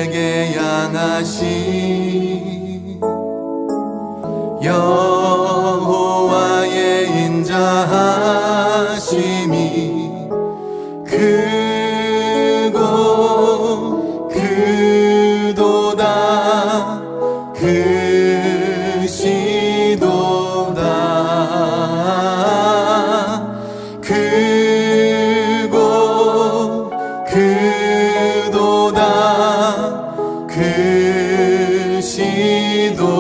우리에게 향하신 여호와의 인자하심이 크고 크도다 크시도다 크고 크도다 크시도다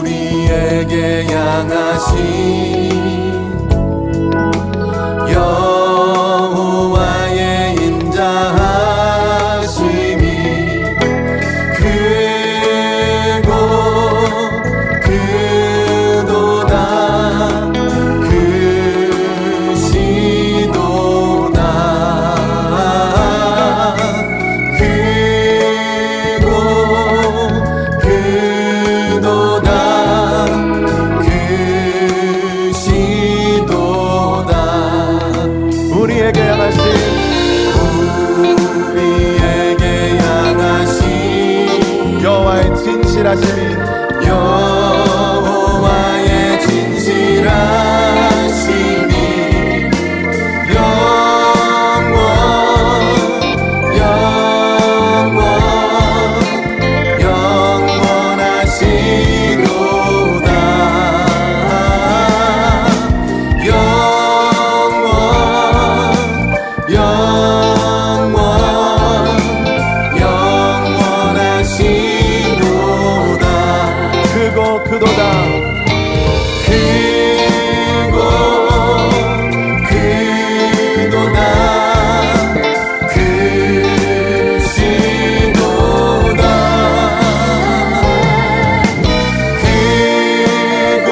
우리에게 향하신 여호와의 인자하심이 크고 크도다 크시도다 크고 크도다 크시도다 우리에게 향하신 여호와의 진실하심이 여호와의 진실하심이 영원하시도다 영원하시도다 크고 크도다 크고 크도다 크시도다 크고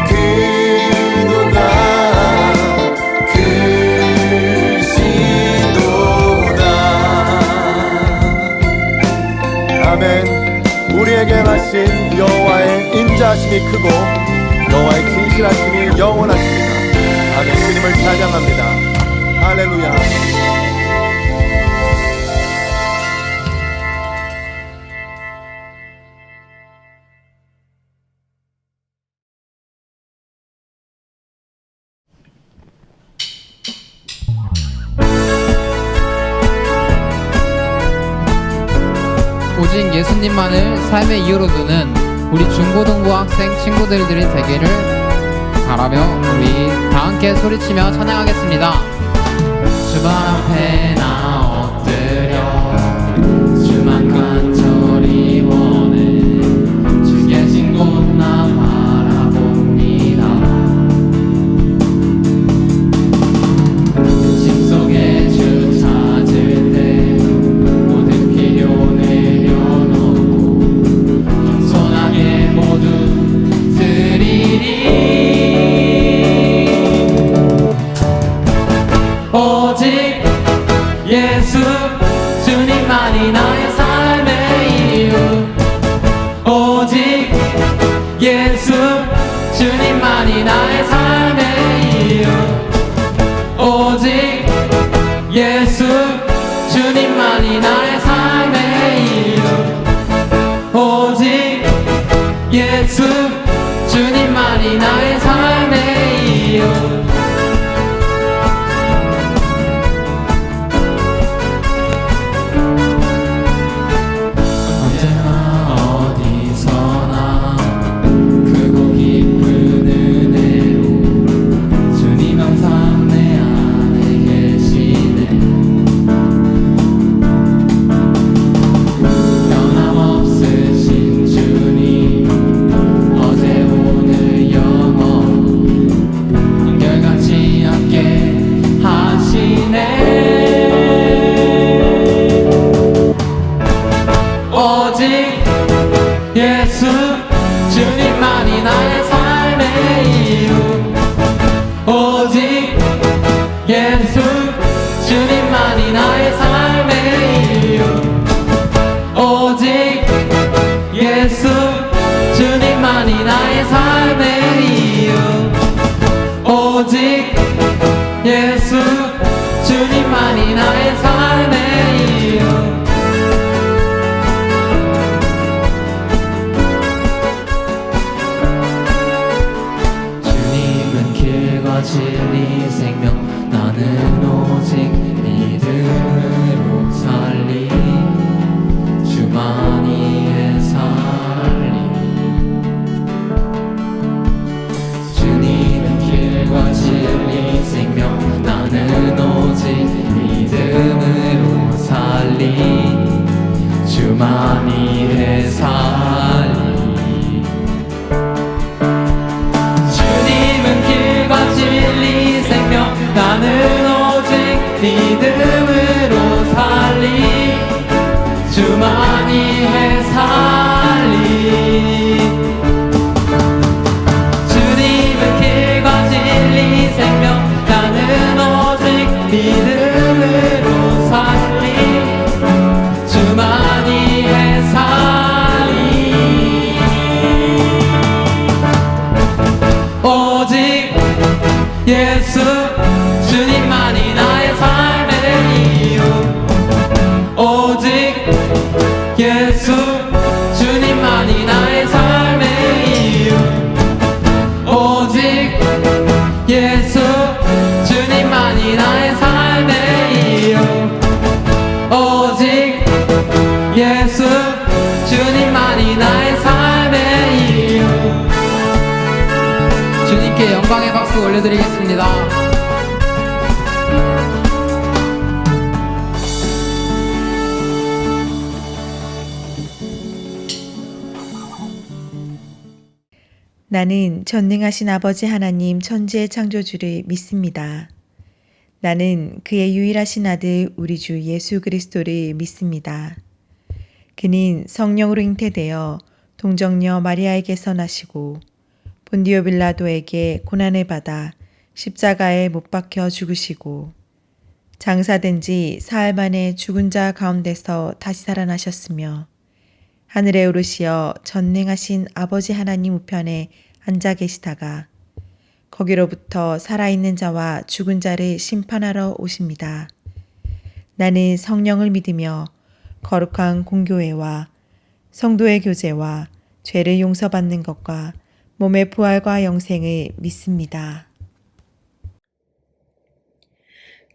크도다 크시도다 아멘. 우리에게 마신 여호와의 인자하심이 크고 여호와의 진실하심이 영원하십니다. 아멘. 주님을 찬양합니다. 할렐루야. 오직 예수님만을 삶의 이유로 두는 우리 중고등부 학생 친구들이 되기를 바라며 우리 다 함께 소리치며 찬양하겠습니다. 주발 앞에 나 엎드려 주만 간절히 원해 주 계신 곳 나 바라봅니다. 심 속에 주 찾을 때 모든 필요 내려놓고 겸손하게 모두 드리리. 오직 예수 예수 주님만이 나의 삶의 이유. 주님은 길과 진리 생명 나는 오직 믿음으로 살리 주만이 해살리. 주님은 길과 진리 생명 나는 오직 믿음으로 살리 주만이 해살리. 주님은 길과 진리 생명 나는 오직 믿음으로 살리 주만이 해살리. 주님은 길과 진리 생명 나는 오직 믿음으로 살리 주만이 해살리. 오직 예수 주님만이 나의 삶의 이유. 오직 예수 주님만이 나의 삶의 이유. 오직 예수 주님만이 나의 삶의 이유. 오직 예수 주님만이 나의 삶의 이유. 주님께 영광의 박수 올려드리겠습니다. 나는 전능하신 아버지 하나님 천지의 창조주를 믿습니다. 나는 그의 유일하신 아들 우리 주 예수 그리스도를 믿습니다. 그는 성령으로 잉태되어 동정녀 마리아에게서 나시고 본디오 빌라도에게 고난을 받아 십자가에 못 박혀 죽으시고 장사된 지 사흘 만에 죽은 자 가운데서 다시 살아나셨으며 하늘에 오르시어 전능하신 아버지 하나님 우편에 앉아 계시다가 거기로부터 살아있는 자와 죽은 자를 심판하러 오십니다. 나는 성령을 믿으며 거룩한 공교회와 성도의 교제와 죄를 용서받는 것과 몸의 부활과 영생을 믿습니다.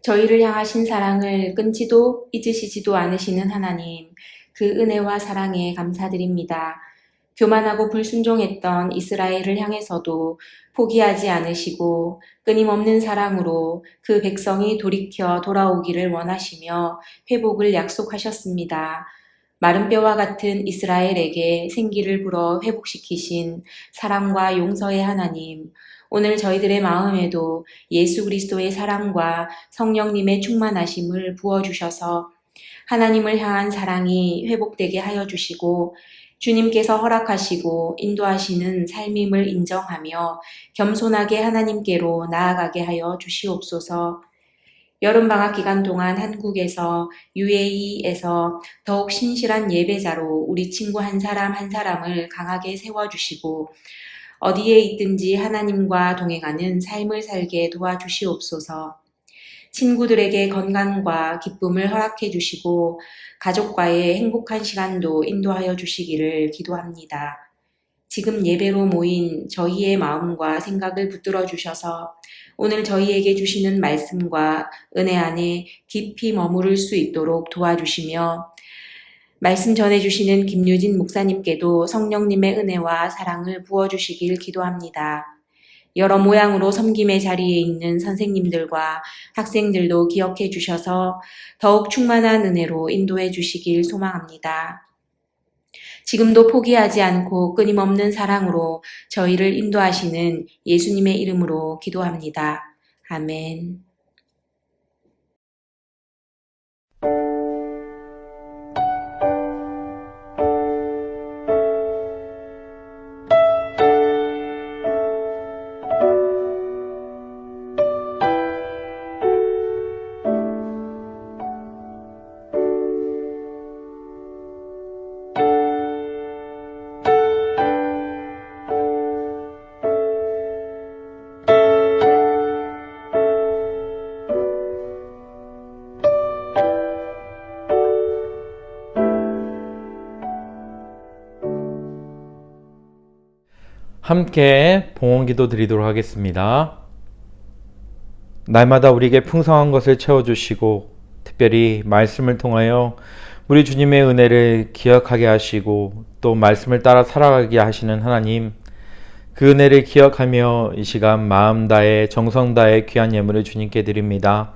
저희를 향하신 사랑을 끊지도 잊으시지도 않으시는 하나님, 그 은혜와 사랑에 감사드립니다. 교만하고 불순종했던 이스라엘을 향해서도 포기하지 않으시고 끊임없는 사랑으로 그 백성이 돌이켜 돌아오기를 원하시며 회복을 약속하셨습니다. 마른 뼈와 같은 이스라엘에게 생기를 불어 회복시키신 사랑과 용서의 하나님, 오늘 저희들의 마음에도 예수 그리스도의 사랑과 성령님의 충만하심을 부어주셔서 하나님을 향한 사랑이 회복되게 하여 주시고 주님께서 허락하시고 인도하시는 삶임을 인정하며 겸손하게 하나님께로 나아가게 하여 주시옵소서. 여름방학 기간 동안 한국에서 UAE에서 더욱 신실한 예배자로 우리 친구 한 사람 한 사람을 강하게 세워주시고 어디에 있든지 하나님과 동행하는 삶을 살게 도와주시옵소서. 친구들에게 건강과 기쁨을 허락해 주시고 가족과의 행복한 시간도 인도하여 주시기를 기도합니다. 지금 예배로 모인 저희의 마음과 생각을 붙들어 주셔서 오늘 저희에게 주시는 말씀과 은혜 안에 깊이 머무를 수 있도록 도와주시며 말씀 전해주시는 김유진 목사님께도 성령님의 은혜와 사랑을 부어주시길 기도합니다. 여러 모양으로 섬김의 자리에 있는 선생님들과 학생들도 기억해 주셔서 더욱 충만한 은혜로 인도해 주시길 소망합니다. 지금도 포기하지 않고 끊임없는 사랑으로 저희를 인도하시는 예수님의 이름으로 기도합니다. 아멘. 함께 봉헌기도 드리도록 하겠습니다. 날마다 우리에게 풍성한 것을 채워주시고 특별히 말씀을 통하여 우리 주님의 은혜를 기억하게 하시고 또 말씀을 따라 살아가게 하시는 하나님, 그 은혜를 기억하며 이 시간 마음 다해 정성 다해 귀한 예물을 주님께 드립니다.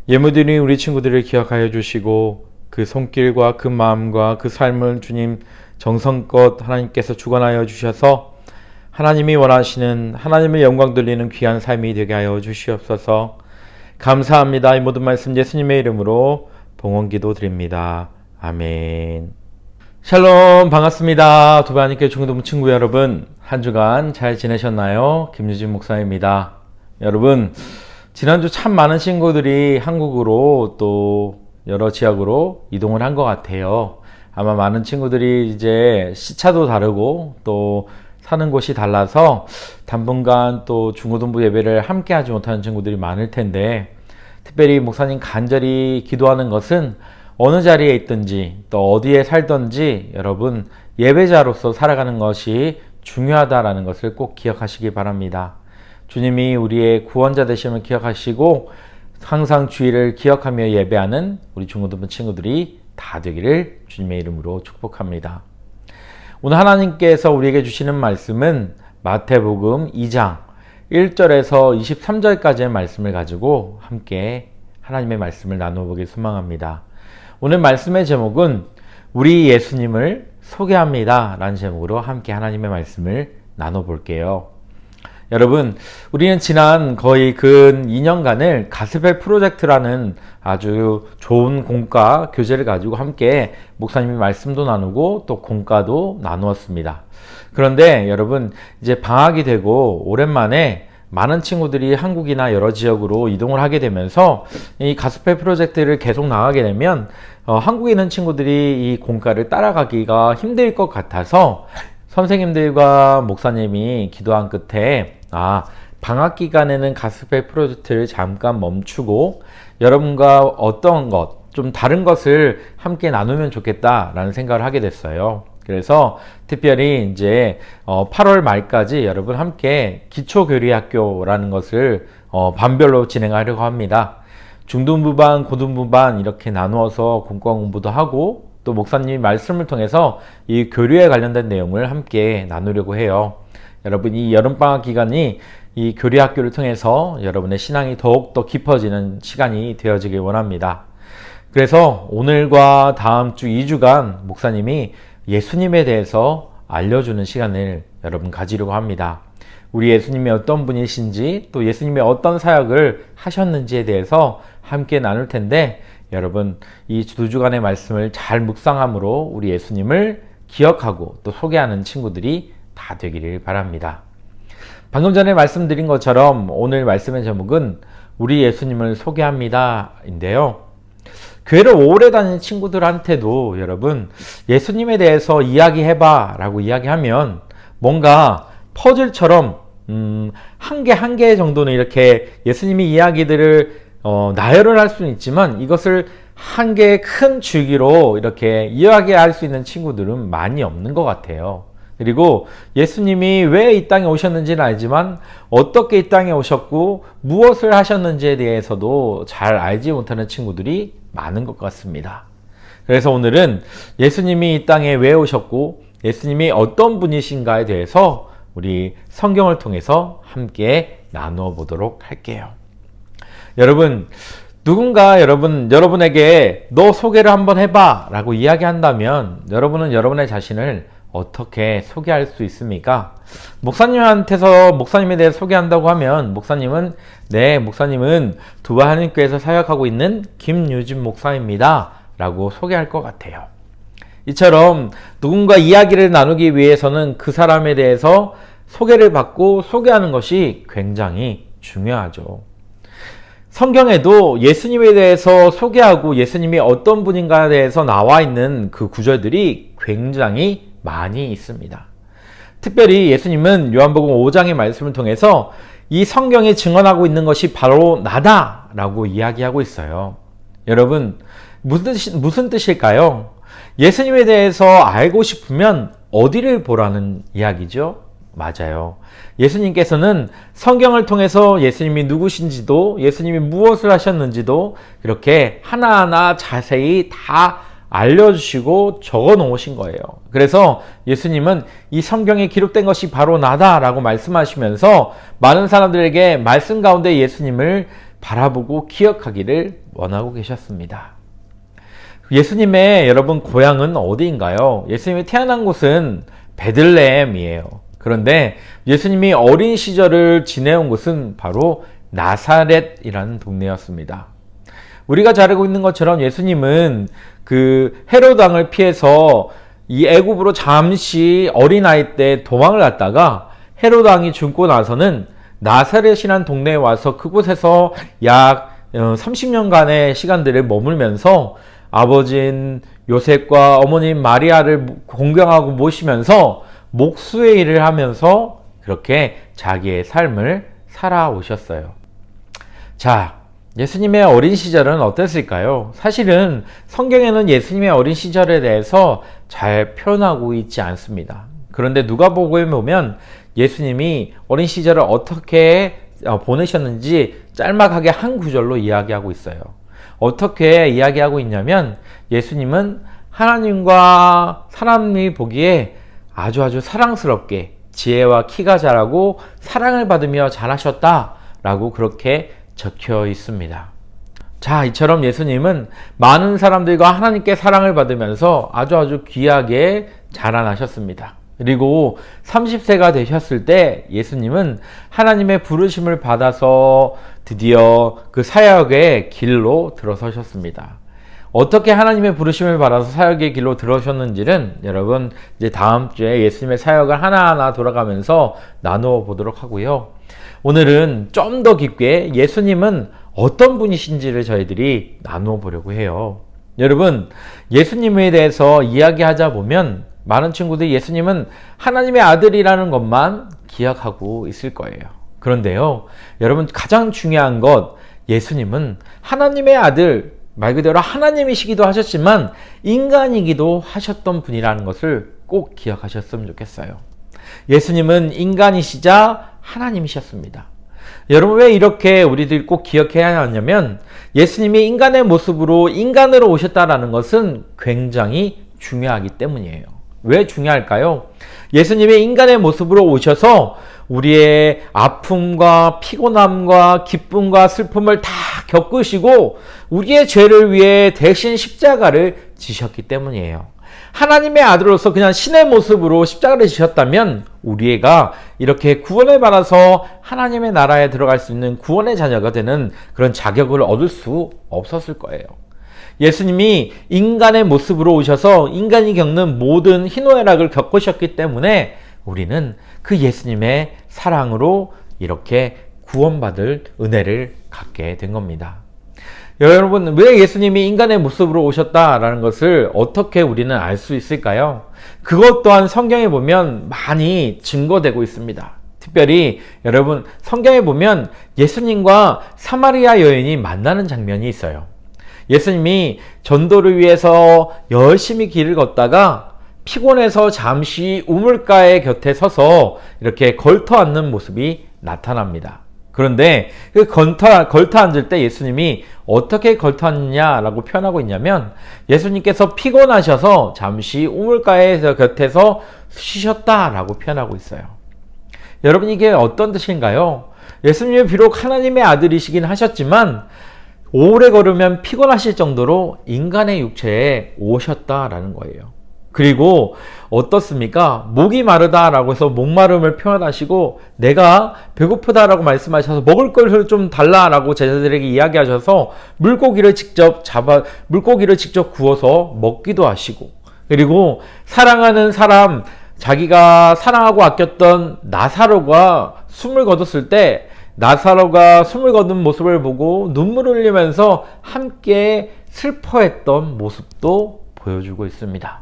예물들이 우리 친구들을 기억하여 주시고 그 손길과 그 마음과 그 삶을 주님 정성껏 하나님께서 주관하여 주셔서 하나님이 원하시는 하나님의 영광 돌리는 귀한 삶이 되게 하여 주시옵소서. 감사합니다. 이 모든 말씀 예수님의 이름으로 봉헌기도 드립니다. 아멘. 샬롬, 반갑습니다. 두바님께 중고등 친구 여러분, 한 주간 잘 지내셨나요? 김유진 목사입니다. 여러분, 지난주 참 많은 친구들이 한국으로 또 여러 지역으로 이동을 한 것 같아요. 아마 많은 친구들이 이제 시차도 다르고 또 사는 곳이 달라서 당분간 또 중고등부 예배를 함께 하지 못하는 친구들이 많을 텐데, 특별히 목사님 간절히 기도하는 것은 어느 자리에 있든지 또 어디에 살든지 여러분 예배자로서 살아가는 것이 중요하다라는 것을 꼭 기억하시기 바랍니다. 주님이 우리의 구원자 되심을 기억하시고 항상 주의를 기억하며 예배하는 우리 중고등부 친구들이 다 되기를 주님의 이름으로 축복합니다. 오늘 하나님께서 우리에게 주시는 말씀은 마태복음 2장 1절에서 23절까지의 말씀을 가지고 함께 하나님의 말씀을 나눠보길 소망합니다. 오늘 말씀의 제목은 우리 예수님을 소개합니다 라는 제목으로 함께 하나님의 말씀을 나눠볼게요. 여러분, 우리는 지난 거의 근 2년간을 가스펠 프로젝트라는 아주 좋은 공과 교재를 가지고 함께 목사님이 말씀도 나누고 또 공과도 나누었습니다. 그런데 여러분, 이제 방학이 되고 오랜만에 많은 친구들이 한국이나 여러 지역으로 이동을 하게 되면서 이 가스펠 프로젝트를 계속 나가게 되면 한국에 있는 친구들이 이 공과를 따라가기가 힘들 것 같아서 선생님들과 목사님이 기도한 끝에 방학 기간에는 가스펠 프로젝트를 잠깐 멈추고 여러분과 어떤 것, 좀 다른 것을 함께 나누면 좋겠다라는 생각을 하게 됐어요. 그래서 특별히 이제 8월 말까지 여러분 함께 기초교리학교라는 것을 반별로 진행하려고 합니다. 중등부반, 고등부반 이렇게 나누어서 공과 공부도 하고 또 목사님이 말씀을 통해서 이 교류에 관련된 내용을 함께 나누려고 해요. 여러분, 이 여름방학 기간이 이 교리학교를 통해서 여러분의 신앙이 더욱더 깊어지는 시간이 되어지길 원합니다. 그래서 오늘과 다음 주 2주간 목사님이 예수님에 대해서 알려주는 시간을 여러분 가지려고 합니다. 우리 예수님이 어떤 분이신지 또 예수님이 어떤 사역을 하셨는지에 대해서 함께 나눌 텐데, 여러분 이 2주간의 말씀을 잘 묵상함으로 우리 예수님을 기억하고 또 소개하는 친구들이 다 되기를 바랍니다. 방금 전에 말씀드린 것처럼 오늘 말씀의 제목은 우리 예수님을 소개합니다 인데요. 교회를 오래 다니는 친구들한테도 여러분 예수님에 대해서 이야기해봐 라고 이야기하면 뭔가 퍼즐처럼 한 개 한 개 정도는 이렇게 예수님이 이야기들을 나열을 할 수는 있지만 이것을 한 개의 큰 줄기로 이렇게 이야기할 수 있는 친구들은 많이 없는 것 같아요. 그리고 예수님이 왜 이 땅에 오셨는지는 알지만 어떻게 이 땅에 오셨고 무엇을 하셨는지에 대해서도 잘 알지 못하는 친구들이 많은 것 같습니다. 그래서 오늘은 예수님이 이 땅에 왜 오셨고 예수님이 어떤 분이신가에 대해서 우리 성경을 통해서 함께 나누어 보도록 할게요. 여러분, 누군가 여러분에게 너 소개를 한번 해봐 라고 이야기한다면 여러분은 여러분의 자신을 어떻게 소개할 수 있습니까? 목사님한테서 목사님에 대해 소개한다고 하면 목사님은 두바 한인교회에서 사역하고 있는 김유진 목사입니다 라고 소개할 것 같아요. 이처럼 누군가 이야기를 나누기 위해서는 그 사람에 대해서 소개를 받고 소개하는 것이 굉장히 중요하죠. 성경에도 예수님에 대해서 소개하고 예수님이 어떤 분인가에 대해서 나와 있는 그 구절들이 굉장히 많이 있습니다. 특별히 예수님은 요한복음 5장의 말씀을 통해서 이 성경이 증언하고 있는 것이 바로 나다 라고 이야기하고 있어요. 여러분, 무슨 뜻일까요? 예수님에 대해서 알고 싶으면 어디를 보라는 이야기죠? 맞아요. 예수님께서는 성경을 통해서 예수님이 누구신지도 예수님이 무엇을 하셨는지도 그렇게 하나하나 자세히 다 알려주시고 적어 놓으신 거예요. 그래서 예수님은 이 성경에 기록된 것이 바로 나다라고 말씀하시면서 많은 사람들에게 말씀 가운데 예수님을 바라보고 기억하기를 원하고 계셨습니다. 예수님의 여러분 고향은 어디인가요? 예수님이 태어난 곳은 베들레헴이에요. 그런데 예수님이 어린 시절을 지내온 곳은 바로 나사렛이라는 동네였습니다. 우리가 잘 알고 있는 것처럼 예수님은 그 헤롯 왕을 피해서 이 애굽으로 잠시 어린아이 때 도망을 갔다가 헤롯 왕이 죽고 나서는 나사렛이라는 동네에 와서 그곳에서 약 30년간의 시간들을 머물면서 아버지인 요셉과 어머님 마리아를 공경하고 모시면서 목수의 일을 하면서 그렇게 자기의 삶을 살아오셨어요. 자, 예수님의 어린 시절은 어땠을까요? 사실은 성경에는 예수님의 어린 시절에 대해서 잘 표현하고 있지 않습니다. 그런데 누가복음에 보면 예수님이 어린 시절을 어떻게 보내셨는지 짤막하게 한 구절로 이야기하고 있어요. 어떻게 이야기하고 있냐면 예수님은 하나님과 사람이 보기에 아주 사랑스럽게 지혜와 키가 자라고 사랑을 받으며 자라셨다라고 그렇게 적혀 있습니다. 자, 이처럼 예수님은 많은 사람들과 하나님께 사랑을 받으면서 아주 귀하게 자라나셨습니다. 그리고 30세가 되셨을 때 예수님은 하나님의 부르심을 받아서 드디어 그 사역의 길로 들어서셨습니다. 어떻게 하나님의 부르심을 받아서 사역의 길로 들어오셨는지는 여러분 이제 다음 주에 예수님의 사역을 하나하나 돌아가면서 나누어 보도록 하고요. 오늘은 좀 더 깊게 예수님은 어떤 분이신지를 저희들이 나누어 보려고 해요. 여러분, 예수님에 대해서 이야기하자 보면 많은 친구들이 예수님은 하나님의 아들이라는 것만 기억하고 있을 거예요. 그런데요, 여러분 가장 중요한 것, 예수님은 하나님의 아들, 말 그대로 하나님이시기도 하셨지만 인간이기도 하셨던 분이라는 것을 꼭 기억하셨으면 좋겠어요. 예수님은 인간이시자 하나님이셨습니다. 여러분, 왜 이렇게 우리들이 꼭 기억해야 하냐면 예수님이 인간의 모습으로 인간으로 오셨다라는 것은 굉장히 중요하기 때문이에요. 왜 중요할까요? 예수님이 인간의 모습으로 오셔서 우리의 아픔과 피곤함과 기쁨과 슬픔을 다 겪으시고 우리의 죄를 위해 대신 십자가를 지셨기 때문이에요. 하나님의 아들로서 그냥 신의 모습으로 십자가를 지셨다면 우리가 이렇게 구원을 받아서 하나님의 나라에 들어갈 수 있는 구원의 자녀가 되는 그런 자격을 얻을 수 없었을 거예요. 예수님이 인간의 모습으로 오셔서 인간이 겪는 모든 희노애락을 겪으셨기 때문에 우리는 그 예수님의 사랑으로 이렇게 구원받을 은혜를 갖게 된 겁니다. 여러분, 왜 예수님이 인간의 모습으로 오셨다라는 것을 어떻게 우리는 알 수 있을까요? 그것 또한 성경에 보면 많이 증거되고 있습니다. 특별히 여러분, 성경에 보면 예수님과 사마리아 여인이 만나는 장면이 있어요. 예수님이 전도를 위해서 열심히 길을 걷다가 피곤해서 잠시 우물가의 곁에 서서 이렇게 걸터 앉는 모습이 나타납니다. 그런데 그 걸터 앉을 때 예수님이 어떻게 걸터 앉느냐라고 표현하고 있냐면 예수님께서 피곤하셔서 잠시 우물가의 곁에서 쉬셨다라고 표현하고 있어요. 여러분, 이게 어떤 뜻인가요? 예수님이 비록 하나님의 아들이시긴 하셨지만 오래 걸으면 피곤하실 정도로 인간의 육체에 오셨다라는 거예요. 그리고 어떻습니까? 목이 마르다라고 해서 목마름을 표현하시고 내가 배고프다라고 말씀하셔서 먹을 걸 좀 달라라고 제자들에게 이야기하셔서 물고기를 직접 구워서 먹기도 하시고, 그리고 사랑하는 사람, 자기가 사랑하고 아꼈던 나사로가 숨을 거뒀을 때 나사로가 숨을 거둔 모습을 보고 눈물을 흘리면서 함께 슬퍼했던 모습도 보여주고 있습니다.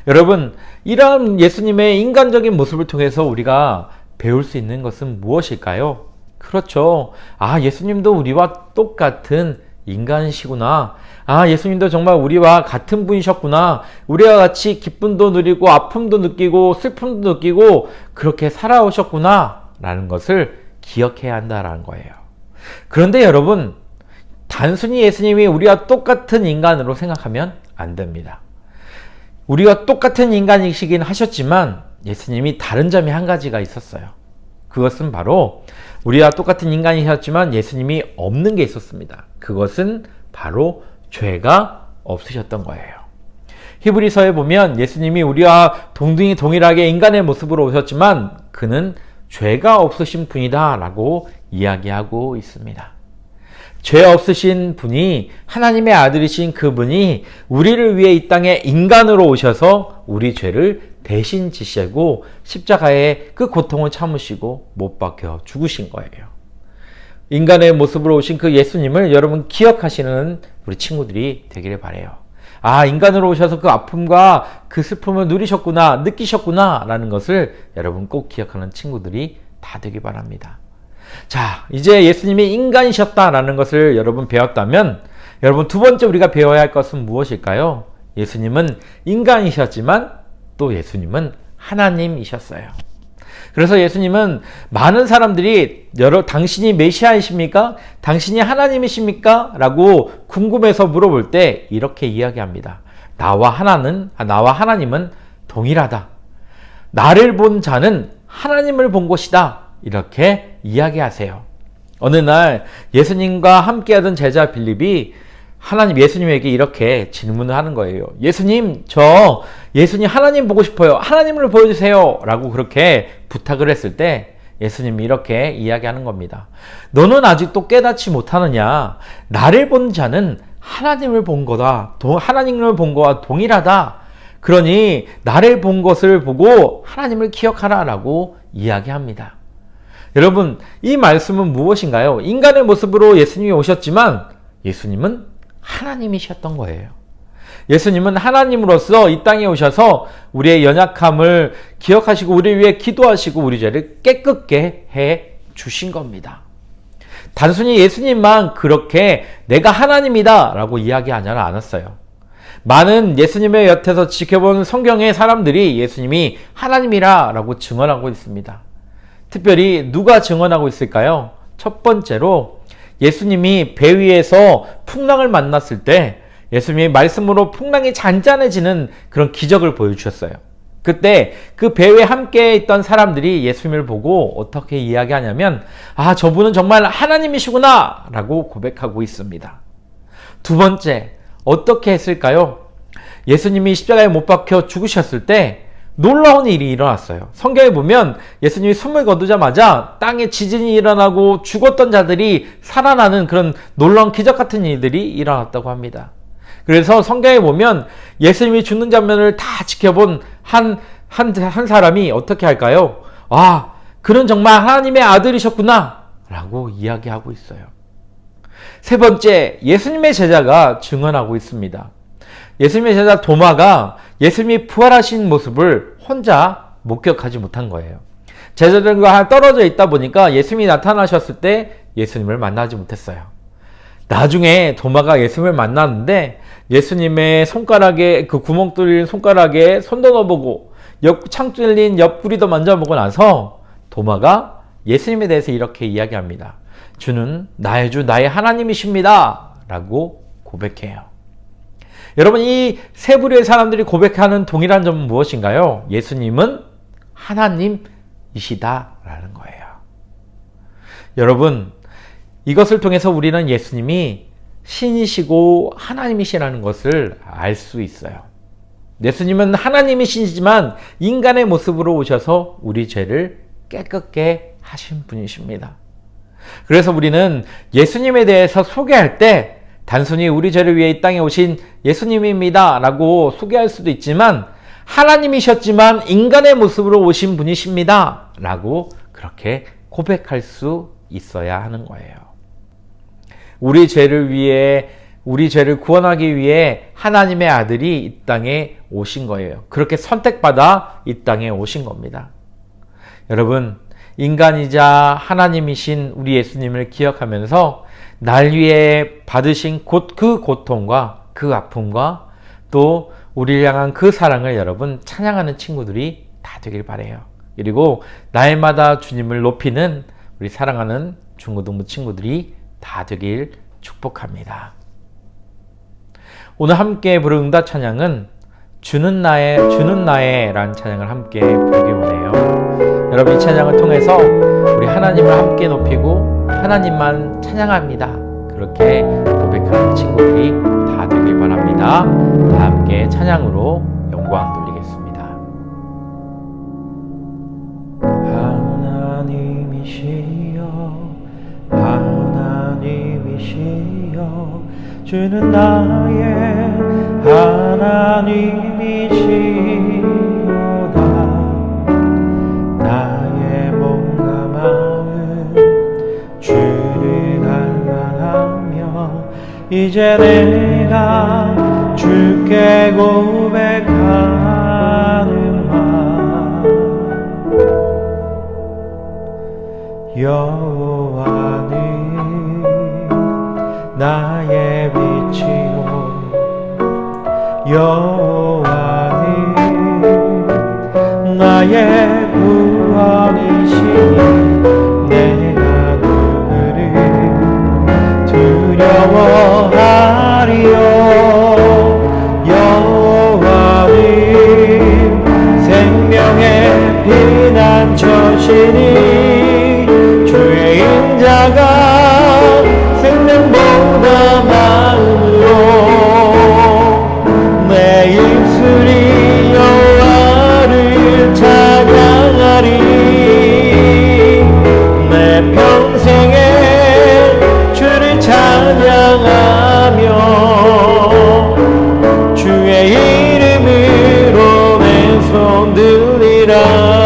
여러분, 이러한 예수님의 인간적인 모습을 통해서 우리가 배울 수 있는 것은 무엇일까요? 그렇죠. 예수님도 우리와 똑같은 인간이시구나. 아, 예수님도 정말 우리와 같은 분이셨구나. 우리와 같이 기쁨도 누리고 아픔도 느끼고 슬픔도 느끼고 그렇게 살아오셨구나 라는 것을 기억해야 한다라는 거예요. 그런데 여러분, 단순히 예수님이 우리와 똑같은 인간으로 생각하면 안 됩니다. 우리가 똑같은 인간이시긴 하셨지만 예수님이 다른 점이 한 가지가 있었어요. 그것은 바로 우리와 똑같은 인간이셨지만 예수님이 없는 게 있었습니다. 그것은 바로 죄가 없으셨던 거예요. 히브리서에 보면 예수님이 우리와 동일하게 인간의 모습으로 오셨지만 그는 죄가 없으신 분이다 라고 이야기하고 있습니다. 죄 없으신 분이 하나님의 아들이신 그분이 우리를 위해 이 땅에 인간으로 오셔서 우리 죄를 대신 지시고 십자가에 그 고통을 참으시고 못 박혀 죽으신 거예요. 인간의 모습으로 오신 그 예수님을 여러분 기억하시는 우리 친구들이 되기를 바라요. 아, 인간으로 오셔서 그 아픔과 그 슬픔을 누리셨구나, 느끼셨구나 라는 것을 여러분 꼭 기억하는 친구들이 다 되기 바랍니다. 자, 이제 예수님이 인간이셨다라는 것을 여러분 배웠다면 여러분 두 번째 우리가 배워야 할 것은 무엇일까요? 예수님은 인간이셨지만 또 예수님은 하나님이셨어요. 그래서 예수님은 많은 사람들이 당신이 메시아이십니까? 당신이 하나님이십니까? 라고 궁금해서 물어볼 때 이렇게 이야기합니다. 나와 하나님은 동일하다. 나를 본 자는 하나님을 본 것이다. 이렇게 이야기하세요. 어느 날 예수님과 함께하던 제자 빌립이 예수님에게 이렇게 질문을 하는 거예요. 예수님 하나님 보고 싶어요. 하나님을 보여주세요. 라고 그렇게 부탁을 했을 때 예수님이 이렇게 이야기하는 겁니다. 너는 아직도 깨닫지 못하느냐? 나를 본 자는 하나님을 본 거다. 하나님을 본 거와 동일하다. 그러니 나를 본 것을 보고 하나님을 기억하라 라고 이야기합니다. 여러분, 이 말씀은 무엇인가요? 인간의 모습으로 예수님이 오셨지만 예수님은 하나님이셨던 거예요. 예수님은 하나님으로서 이 땅에 오셔서 우리의 연약함을 기억하시고 우리 위해 기도하시고 우리 죄를 깨끗게 해 주신 겁니다. 단순히 예수님만 그렇게 내가 하나님이다 라고 이야기하지 않았어요. 많은 예수님의 곁에서 지켜본 성경의 사람들이 예수님이 하나님이라 라고 증언하고 있습니다. 특별히 누가 증언하고 있을까요? 첫 번째로 예수님이 배 위에서 풍랑을 만났을 때 예수님이 말씀으로 풍랑이 잔잔해지는 그런 기적을 보여주셨어요. 그때 그 배에 함께 있던 사람들이 예수님을 보고 어떻게 이야기하냐면 아, 저분은 정말 하나님이시구나 라고 고백하고 있습니다. 두 번째, 어떻게 했을까요? 예수님이 십자가에 못 박혀 죽으셨을 때 놀라운 일이 일어났어요. 성경에 보면 예수님이 숨을 거두자마자 땅에 지진이 일어나고 죽었던 자들이 살아나는 그런 놀라운 기적 같은 일들이 일어났다고 합니다. 그래서 성경에 보면 예수님이 죽는 장면을 다 지켜본 한 사람이 어떻게 할까요? 아, 그는 정말 하나님의 아들이셨구나 라고 이야기하고 있어요. 세 번째, 예수님의 제자가 증언하고 있습니다. 예수님의 제자 도마가 예수님이 부활하신 모습을 혼자 목격하지 못한 거예요. 제자들과 떨어져 있다 보니까 예수님이 나타나셨을 때 예수님을 만나지 못했어요. 나중에 도마가 예수님을 만났는데 예수님의 손가락에 그 구멍 뚫린 손가락에 손도 넣어보고 창 뚫린 옆구리도 만져보고 나서 도마가 예수님에 대해서 이렇게 이야기합니다. 주는 나의 주 나의 하나님이십니다 라고 고백해요. 여러분, 이 세 부류의 사람들이 고백하는 동일한 점은 무엇인가요? 예수님은 하나님이시다라는 거예요. 여러분, 이것을 통해서 우리는 예수님이 신이시고 하나님이시라는 것을 알 수 있어요. 예수님은 하나님이시지만 인간의 모습으로 오셔서 우리 죄를 깨끗게 하신 분이십니다. 그래서 우리는 예수님에 대해서 소개할 때 단순히 우리 죄를 위해 이 땅에 오신 예수님입니다 라고 소개할 수도 있지만 하나님이셨지만 인간의 모습으로 오신 분이십니다 라고 그렇게 고백할 수 있어야 하는 거예요. 우리 죄를 구원하기 위해 하나님의 아들이 이 땅에 오신 거예요. 그렇게 선택받아 이 땅에 오신 겁니다. 여러분, 인간이자 하나님이신 우리 예수님을 기억하면서 날 위해 받으신 그 고통과 그 아픔과 또 우리를 향한 그 사랑을 여러분 찬양하는 친구들이 다 되길 바래요. 그리고 날마다 주님을 높이는 우리 사랑하는 중고등부 친구들이 다 되길 축복합니다. 오늘 함께 부를 응답 찬양은 주는 나의 라는 찬양을 함께 부르기 원해요. 여러분 이 찬양을 통해서 우리 하나님을 함께 높이고 하나님만 찬양합니다. 그렇게 고백하는 친구들이 다 되길 바랍니다. 다 함께 찬양으로 영광 돌리겠습니다. 하나님이시여 주는 나의 하나님이시로다. 나의 몸과 마음 주를 갈망하며 이제 내가 주께 고백하는 말 여호와는 나의 빛이요 여호와는 나의 구원이시니 내가 누구를 두려워하리요. 여호와는 생명의 피난처시니 주의 인자가 생명보다 마음으로 내 입술이 여호와를 찬양하리. 내 평생에 주를 찬양하며 주의 이름으로 내 손 들리라.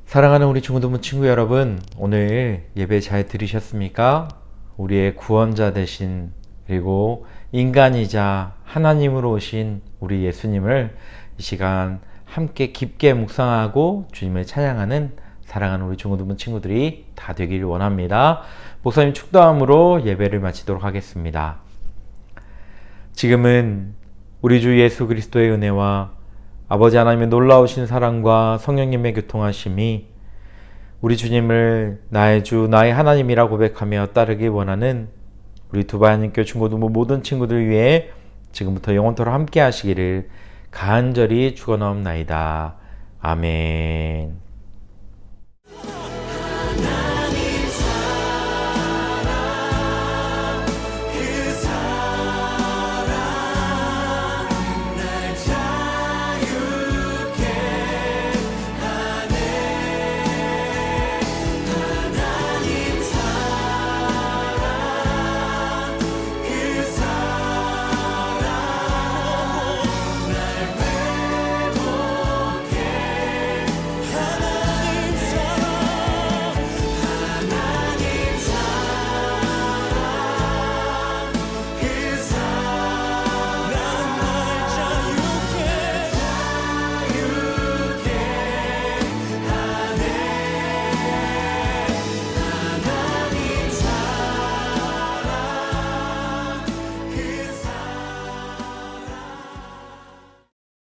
사랑하는 우리 중고등부 친구 여러분, 오늘 예배 잘 들으셨습니까? 우리의 구원자 되신 그리고 인간이자 하나님으로 오신 우리 예수님을 이 시간 함께 깊게 묵상하고 주님을 찬양하는 사랑하는 우리 중고등부 친구들이 다 되기를 원합니다. 목사님 축도함으로 예배를 마치도록 하겠습니다. 지금은 우리 주 예수 그리스도의 은혜와 아버지 하나님의 놀라우신 사랑과 성령님의 교통하심이 우리 주님을 나의 주, 나의 하나님이라 고백하며 따르기 원하는 우리 두바야님교 중고등부 모든 친구들 위해 지금부터 영원토록 함께 하시기를 간절히 축원하옵나이다. 아멘.